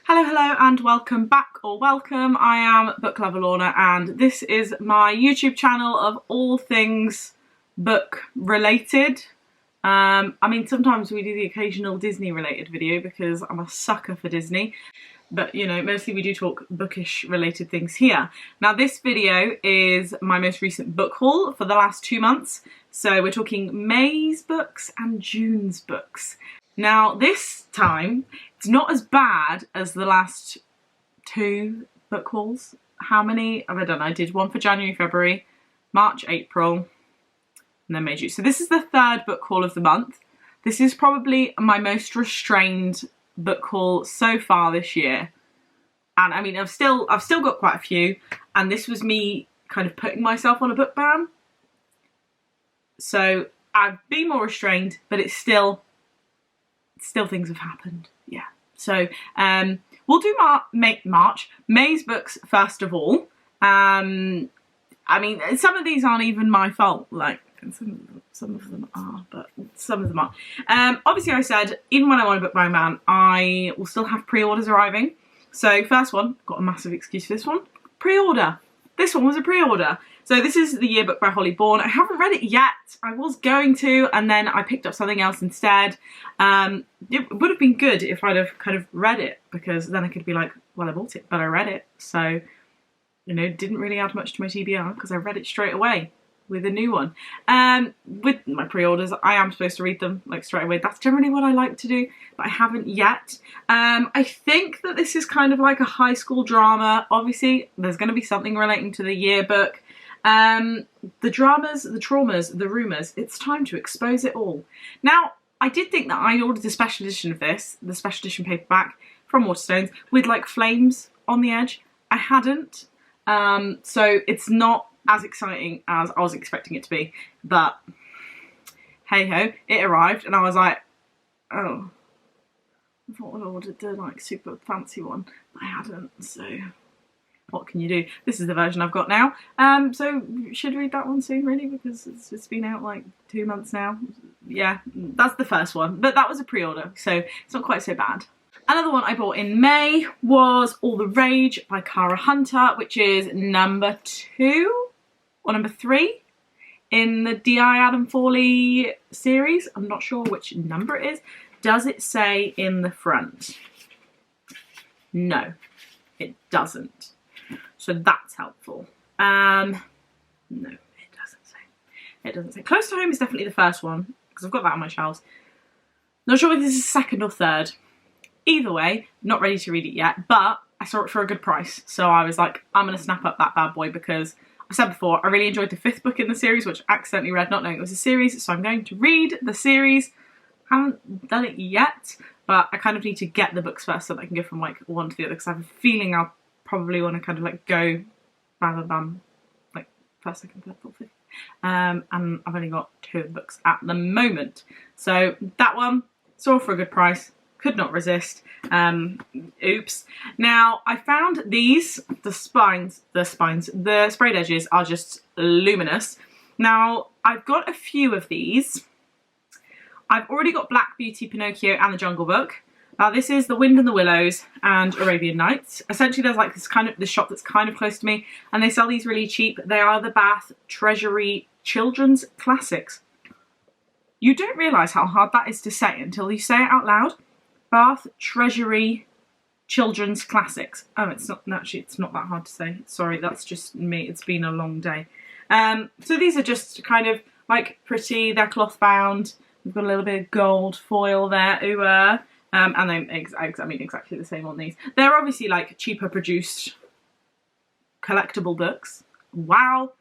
Hello, hello, and welcome back, or welcome. I am Book Lover Lorna, and this is my YouTube channel of all things book related. I mean, sometimes we do the occasional Disney related video because I'm a sucker for Disney, but you know, mostly we do talk bookish related things here. Now, this video is my most recent book haul for the last 2 months. So we're talking May's books and June's books. Now, this time, it's not as bad as the last 2 book hauls. How many have I done? I did one for January, February, March, April, and then May, June. So this is the 3rd book haul of the month. This is probably my most restrained book haul so far this year. And I mean, I've still got quite a few, and this was me kind of putting myself on a book ban. So I've been more restrained, but it's still things have happened. Yeah. So we'll do May's books first of all. I mean, some of these aren't even my fault. Like some of them are, but some of them aren't. Obviously, I said even when I'm on a book ban ban, I will still have pre-orders arriving. So first one, got a massive excuse for this one. Pre-order. This one was a pre-order. So this is The Yearbook by Holly Bourne. I haven't read it yet. I was going to, and then I picked up something else instead. It would have been good if I'd have kind of read it, because then I could be like, well, I bought it, but I read it. So, you know, didn't really add much to my TBR because I read it straight away with a new one. With my pre-orders, I am supposed to read them like straight away. That's generally what I like to do, but I haven't yet. I think that this is kind of like a high school drama. Obviously, there's going to be something relating to the yearbook. The dramas, the traumas, the rumours, it's time to expose it all. Now, I did think that I ordered the special edition of this, the special edition paperback from Waterstones, with like flames on the edge. I hadn't, so it's not as exciting as I was expecting it to be, but hey ho, it arrived and I was like, oh, I thought I ordered the like super fancy one, but I hadn't, so what can you do? This is the version I've got now. So should read that one soon, really, because it's been out like 2 months now. Yeah, that's the first one, but that was a pre-order, so it's not quite so bad. Another one I bought in May was All the Rage by Cara Hunter, which is number 2 or number 3 in the D.I. Adam Fawley series. I'm not sure which number it is. Does it say in the front? No, it doesn't. So that's helpful. No, it doesn't say. It doesn't say. Close to Home is definitely the first one, because I've got that on my shelves. Not sure whether this is 2nd or 3rd. Either way, not ready to read it yet, but I saw it for a good price. So I was like, I'm going to snap up that bad boy, because I said before, I really enjoyed the 5th book in the series, which I accidentally read not knowing it was a series. So I'm going to read the series. Haven't done it yet, but I kind of need to get the books first so that I can go from like one to the other, because I have a feeling I'll probably want to kind of like go bam bam bam, like 1st, 2nd, 3rd, 4th, 5th. And I've only got 2 books at the moment. So that one, saw for a good price, could not resist. Oops. Now I found these, the sprayed edges are just luminous. Now I've got a few of these. I've already got Black Beauty, Pinocchio and The Jungle Book. Now this is The Wind and the Willows and Arabian Nights. Essentially there's like this shop that's kind of close to me, and they sell these really cheap. They are the Bath Treasury Children's Classics. You don't realise how hard that is to say until you say it out loud. Bath Treasury Children's Classics. Oh, it's not that hard to say. Sorry, that's just me. It's been a long day. So these are just kind of like pretty. They're cloth bound. We've got a little bit of gold foil there. Ooh, and then I mean exactly the same on these. They're obviously like cheaper produced collectible books. Wow.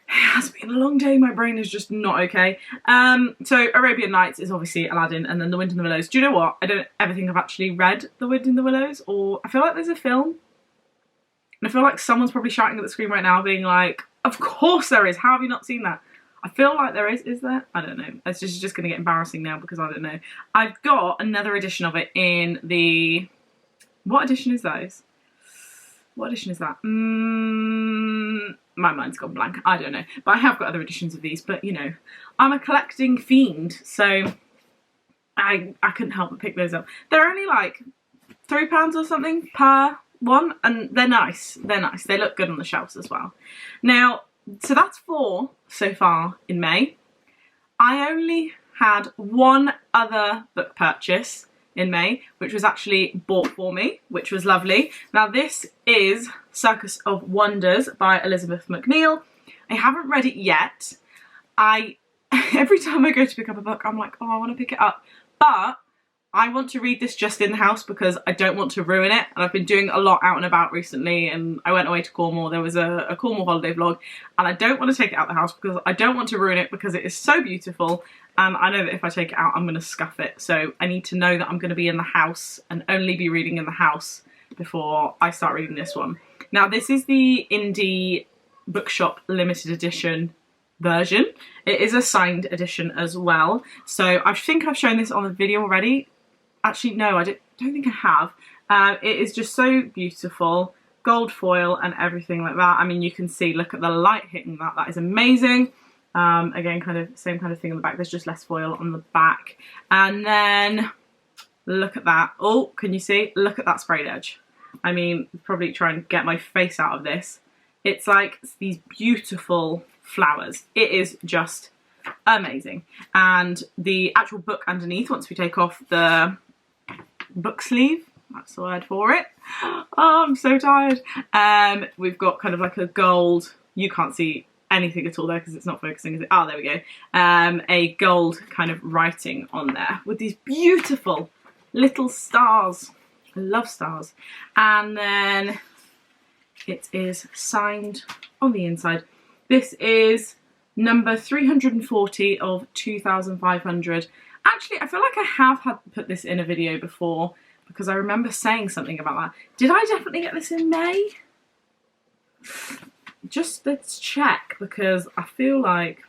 It has been a long day, my brain is just not okay. So Arabian Nights is obviously Aladdin, and then The Wind and the Willows. Do you know what? I don't ever think I've actually read The Wind and the Willows, or I feel like there's a film. And I feel like someone's probably shouting at the screen right now being like, of course there is, how have you not seen that? I feel like there is there? I don't know. It's just going to get embarrassing now because I don't know. I've got another edition of it in the... What edition is those? What edition is that? My mind's gone blank. I don't know. But I have got other editions of these. But, you know, I'm a collecting fiend. So I couldn't help but pick those up. They're only like £3 or something per one, and they're nice. They're nice. They look good on the shelves as well. Now, so that's 4 so far in May. I only had one other book purchase in May, which was actually bought for me, which was lovely. Now this is Circus of Wonders by Elizabeth McNeil. I haven't read it yet. Every time I go to pick up a book, I'm like, oh, I want to pick it up. But I want to read this just in the house because I don't want to ruin it. And I've been doing a lot out and about recently, and I went away to Cornwall. There was a Cornwall holiday vlog, and I don't want to take it out the house because I don't want to ruin it because it is so beautiful. And I know that if I take it out, I'm going to scuff it. So I need to know that I'm going to be in the house and only be reading in the house before I start reading this one. Now, this is the Indie Bookshop limited edition version. It is a signed edition as well. So I think I've shown this on the video already. Actually, no, I don't think I have. It is just so beautiful. Gold foil and everything like that. I mean, you can see, look at the light hitting that. That is amazing. Again, kind of same kind of thing on the back. There's just less foil on the back. And then look at that. Oh, can you see? Look at that sprayed edge. I mean, probably try and get my face out of this. It's like these beautiful flowers. It is just amazing. And the actual book underneath, once we take off the book sleeve, that's the word for it. Oh, I'm so tired. We've got kind of like a gold, you can't see anything at all there because it's not focusing, is it? Oh, there we go. A gold kind of writing on there with these beautiful little stars. I love stars. And then it is signed on the inside. This is number 340 of 2,500. Actually, I feel like I have had put this in a video before because I remember saying something about that. Did I definitely get this in May? Just let's check, because I feel like,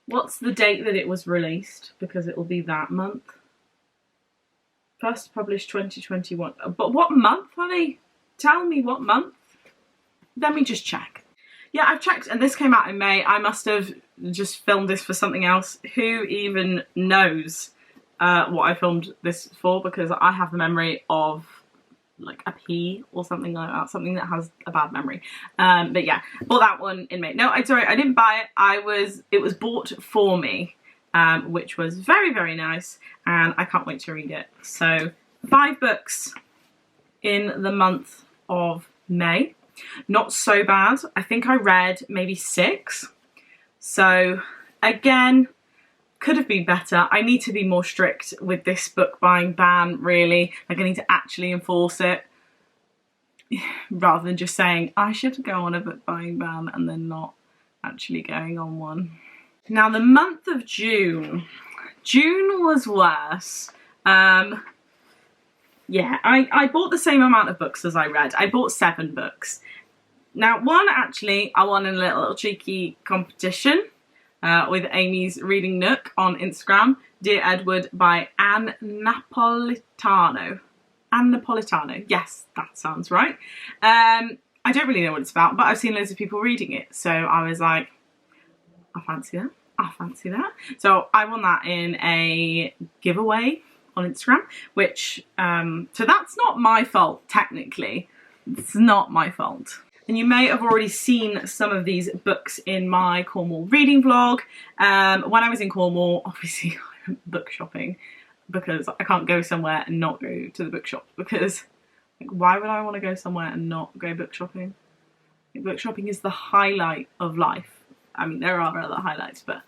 what's the date that it was released? Because it will be that month. First published 2021. But what month, honey? Tell me what month. Let me just check. Yeah, I've checked, and this came out in May. I must have just filmed this for something else. Who even knows what I filmed this for? Because I have the memory of like a pea or something like that, something that has a bad memory. But yeah, bought that one in May. No, sorry, I didn't buy it. It was bought for me, which was very, very nice, and I can't wait to read it. So 5 books in the month of May. Not so bad. I think I read maybe 6. So again, could have been better. I need to be more strict with this book buying ban, really. Like, I need to actually enforce it rather than just saying I should go on a book buying ban and then not actually going on one. Now, the month of June. June was worse. Yeah, I bought the same amount of books as I read. I bought 7 books. Now, one actually, I won in a little cheeky competition with Amy's Reading Nook on Instagram. Dear Edward by Anne Napolitano. Anne Napolitano. Yes, that sounds right. I don't really know what it's about, but I've seen loads of people reading it. So I was like, I fancy that. I fancy that. So I won that in a giveaway on Instagram, which, so that's not my fault, technically. It's not my fault. And you may have already seen some of these books in my Cornwall reading vlog. When I was in Cornwall, obviously I went book shopping because I can't go somewhere and not go to the bookshop, because like, why would I want to go somewhere and not go book shopping? Like, book shopping is the highlight of life. I mean, there are other highlights, but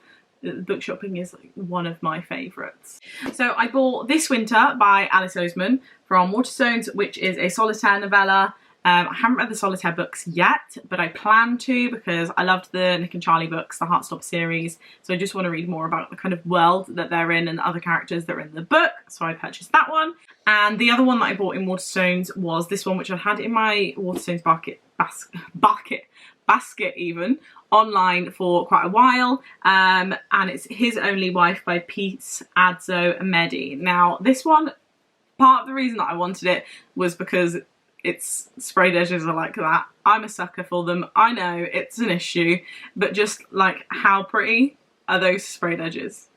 book shopping is like one of my favourites. So I bought This Winter by Alice Oseman from Waterstones, which is a solitaire novella. I haven't read the solitaire books yet, but I plan to, because I loved the Nick and Charlie books, the Heartstopper series. So I just want to read more about the kind of world that they're in and the other characters that are in the book. So I purchased that one. And the other one that I bought in Waterstones was this one, which I had in my Waterstones basket even, online for quite a while. And it's His Only Wife by Peace Adzo Mehdi. Now, this one, part of the reason that I wanted it was because its sprayed edges are like that. I'm a sucker for them. I know it's an issue, but just like, how pretty are those sprayed edges?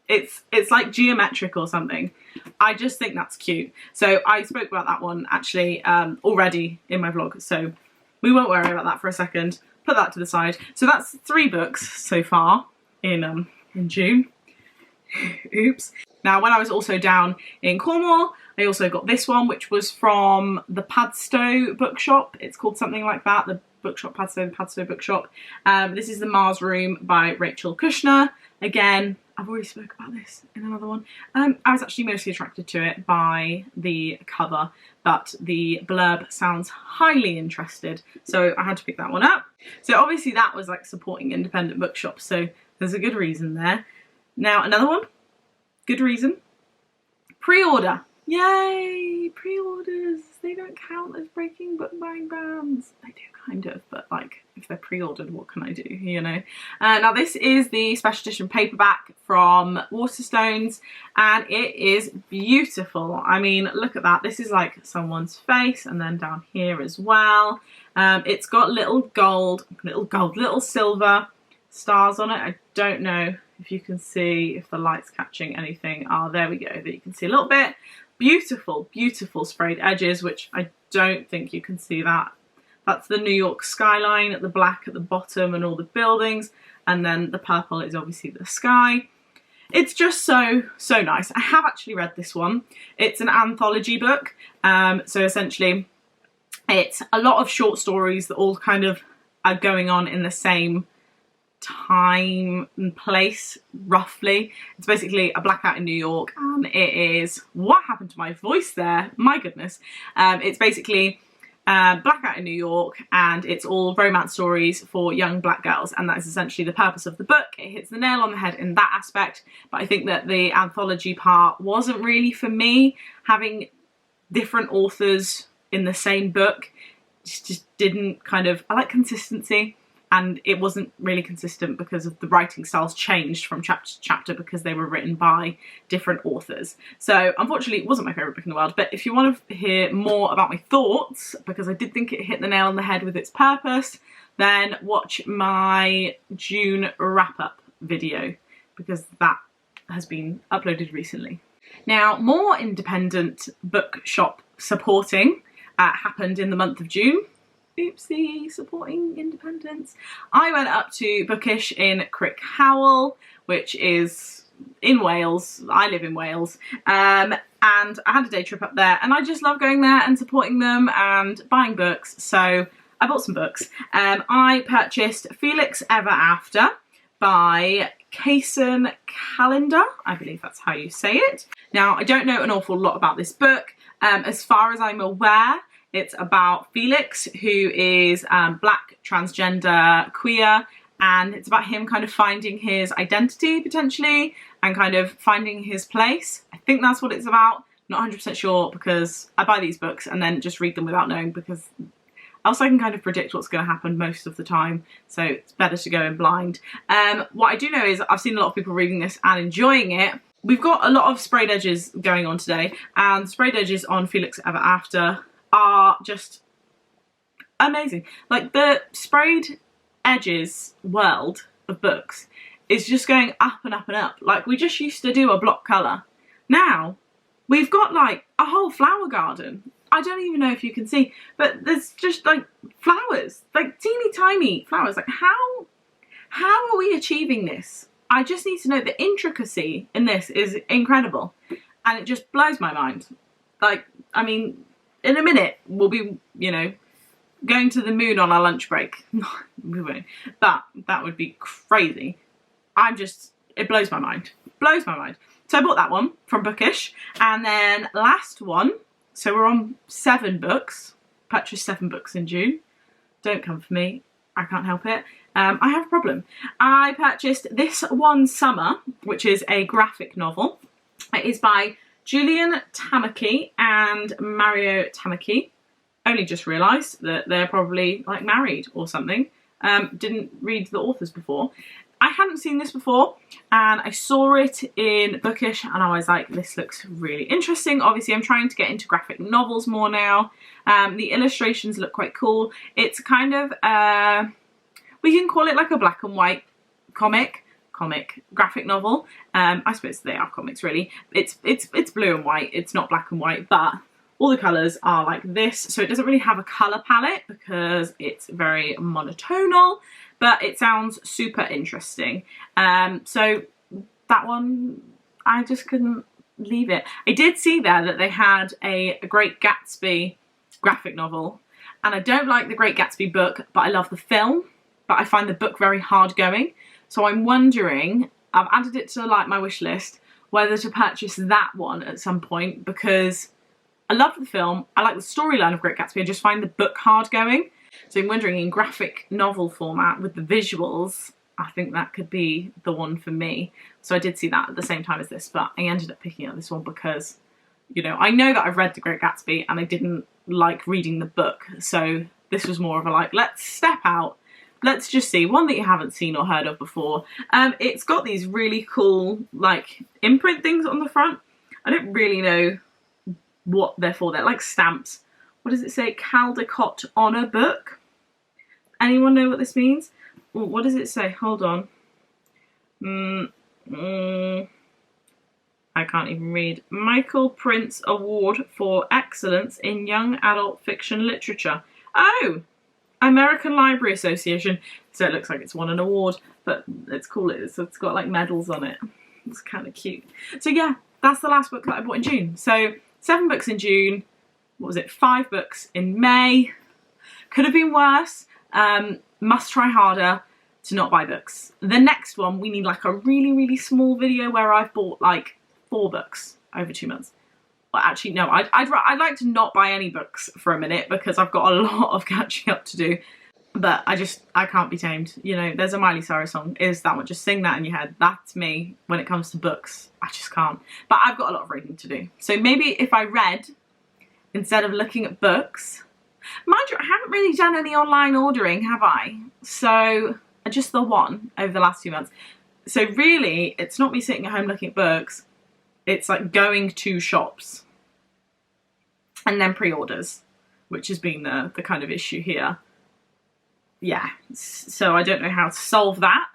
It's like geometric or something. I just think that's cute. So I spoke about that one actually already in my vlog, so we won't worry about that for a second. Put that to the side. So that's 3 books so far in June. Oops. Now, when I was also down in Cornwall, I also got this one, which was from the Padstow bookshop. It's called something like that, the bookshop Padstow, the Padstow bookshop. This is The Mars Room by Rachel Kushner. Again, I've already spoke about this in another one. I was actually mostly attracted to it by the cover, but the blurb sounds highly interested, so I had to pick that one up. So obviously that was like supporting independent bookshops, so there's a good reason there. Now another one, good reason, pre-order. Yay, pre-orders. They don't count as breaking book buying bans. They do kind of, but like if they're pre-ordered, what can I do, you know? Now this is the special edition paperback from Waterstones, and it is beautiful. I mean, look at that. This is like someone's face, and then down here as well. It's got little silver stars on it. I don't know if you can see, if the light's catching anything. Oh, there we go. But you can see a little bit. Beautiful, beautiful sprayed edges, which I don't think you can see that. That's the New York skyline, at the black at the bottom and all the buildings, and then the purple is obviously the sky. It's just so nice. I have actually read this one. It's an anthology book, so essentially it's a lot of short stories that all kind of are going on in the same time and place, roughly. It's basically a blackout in New York, and it is, what happened to my voice there? My goodness. It's basically blackout in New York, and it's all romance stories for young black girls, and that is essentially the purpose of the book. It hits the nail on the head in that aspect, but I think that the anthology part wasn't really for me. Having different authors in the same book just didn't kind of, I like consistency, and it wasn't really consistent because of the writing styles changed from chapter to chapter because they were written by different authors. So unfortunately it wasn't my favourite book in the world, but if you want to hear more about my thoughts, because I did think it hit the nail on the head with its purpose, then watch my June wrap-up video, because that has been uploaded recently. Now, more independent bookshop supporting happened in the month of June. Oopsie, supporting independence. I went up to Bookish in Crickhowell, which is in Wales. I live in Wales. And I had a day trip up there, and I just love going there and supporting them and buying books. So I bought some books. I purchased Felix Ever After by Kaysen Calendar. I believe that's how you say it. Now, I don't know an awful lot about this book. As far as I'm aware, it's about Felix, who is black, transgender, queer, and it's about him kind of finding his identity, potentially, and kind of finding his place. I think that's what it's about. Not 100% sure, because I buy these books and then just read them without knowing, because else I can kind of predict what's going to happen most of the time, so it's better to go in blind. What I do know is I've seen a lot of people reading this and enjoying it. We've got a lot of sprayed edges going on today, and sprayed edges on Felix Ever After are just amazing. Like, the sprayed edges world of books is just going up and up and up. Like, we just used to do a block colour. Now we've got like a whole flower garden. I don't even know if you can see, but there's just like flowers, like teeny tiny flowers. Like, how are we achieving this? I just need to know. The intricacy in this is incredible, and it just blows my mind. Like, I mean, in a minute we'll be, you know, going to the moon on our lunch break. We won't, but that would be crazy. It blows my mind. Blows my mind. So I bought that one from Bookish, and then last one, so we're on 7 books. Purchased 7 books in June. Don't come for me, I can't help it. I have a problem. I purchased This One Summer, which is a graphic novel. It is by Julian Tamaki and Mario Tamaki. Only just realised that they're probably like married or something. Didn't read the authors before. I hadn't seen this before, and I saw it in Bookish, and I was like, this looks really interesting. Obviously I'm trying to get into graphic novels more now. The illustrations look quite cool. It's kind of, we can call it like a black and white comic, comic graphic novel. I suppose they are comics really. It's blue and white, it's not black and white, but all the colours are like this, so it doesn't really have a colour palette because it's very monotonal, but it sounds super interesting. So that one, I just couldn't leave it. I did see there that they had a Great Gatsby graphic novel, and I don't like the Great Gatsby book, but I love the film, but I find the book very hard going. So I'm wondering, I've added it to like my wish list, whether to purchase that one at some point, because I love the film, I like the storyline of Great Gatsby, I just find the book hard going. So I'm wondering, in graphic novel format with the visuals, I think that could be the one for me. So I did see that at the same time as this, but I ended up picking up this one because, you know, I know that I've read The Great Gatsby and I didn't like reading the book. So this was more of a like, let's step out, let's just see one that you haven't seen or heard of before. It's got these really cool like imprint things on the front. I don't really know what they're for. They're like stamps. What does it say? Caldecott Honour Book. Anyone know what this means? What does it say? Hold on. I can't even read. Michael Prince Award for Excellence in Young Adult Fiction Literature. Oh! American Library Association. So it looks like it's won an award, but it's cool. It's got like medals on it. It's kind of cute. So yeah, that's the last book that I bought in June. So 7 books in June. What was it? 5 books in May. Could have been worse. Must try harder to not buy books. The next one, we need like a really, really small video where I've bought like 4 books over 2 months. Well, actually, no, I'd like to not buy any books for a minute because I've got a lot of catching up to do. But I can't be tamed. You know, there's a Miley Cyrus song, is that one, just sing that in your head. That's me when it comes to books. I just can't. But I've got a lot of reading to do. So maybe if I read instead of looking at books, mind you, I haven't really done any online ordering, have I? So just the one over the last few months. So really, it's not me sitting at home looking at books. It's like going to shops and then pre-orders, which has been the kind of issue here. Yeah, so I don't know how to solve that.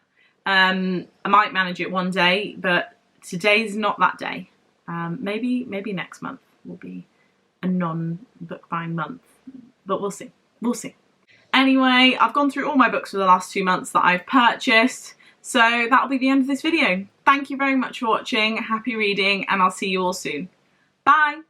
I might manage it one day, but today's not that day. Maybe next month will be a non-book buying month, but we'll see. We'll see. Anyway, I've gone through all my books for the last 2 months that I've purchased, so that'll be the end of this video. Thank you very much for watching, happy reading, and I'll see you all soon. Bye!